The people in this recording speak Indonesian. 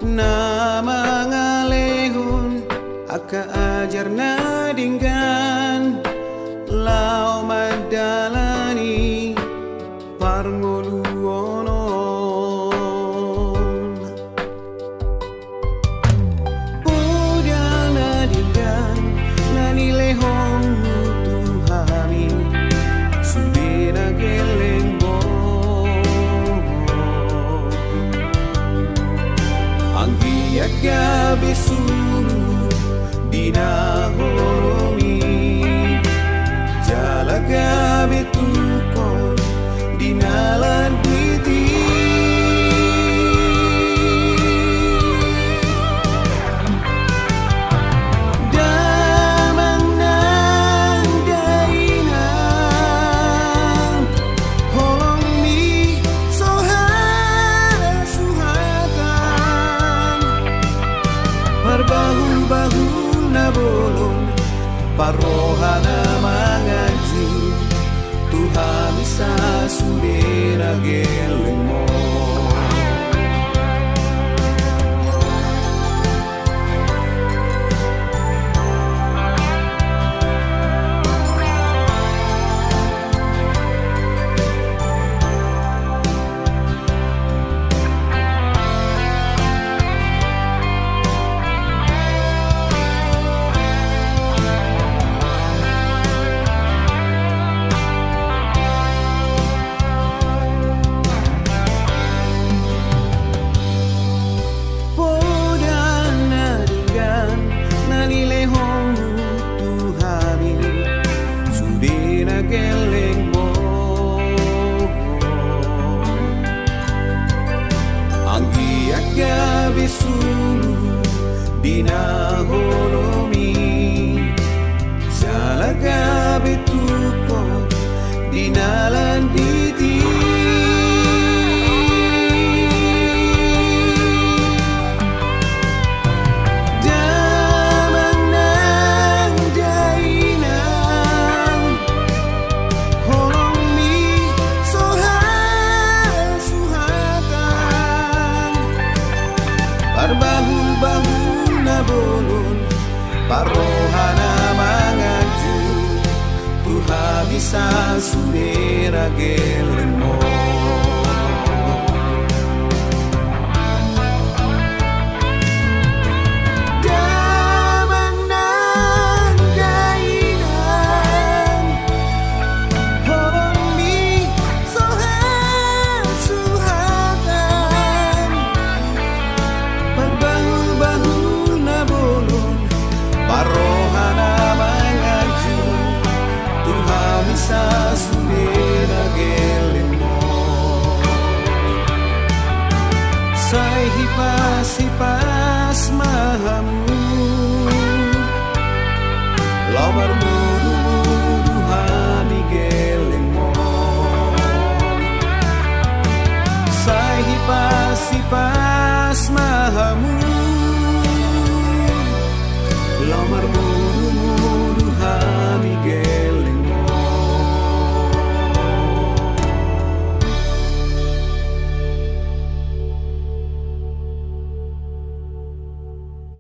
na mangalehon aka ajar na dinggan lau madalani parngoluonon puda na dinggan na nilehon Tuhani sudena geleng mo anggiat gabi suru dinahoromi jala gabi tukon dinalan diti damang nang dainan holong mi sohara suhatan berbahun-bahun na bolong parohana mangaju Tuhan bisa sudena geleng mo geleng mo anggiat gabi sulu dinaholomi jala gabi tukon dinalan diti Berbahun-bahun na bolon parohana mangaju Tuhan bisa sudera geleng mo damang nang dainan holong mi sohar suhatan berbahun-bahun na bolon parohana mangaju Tuhan bisa sudena geleng mo sai hipas mahamu lomar mudu-muduhani geleng mo sai hipas mahamu lomar mudu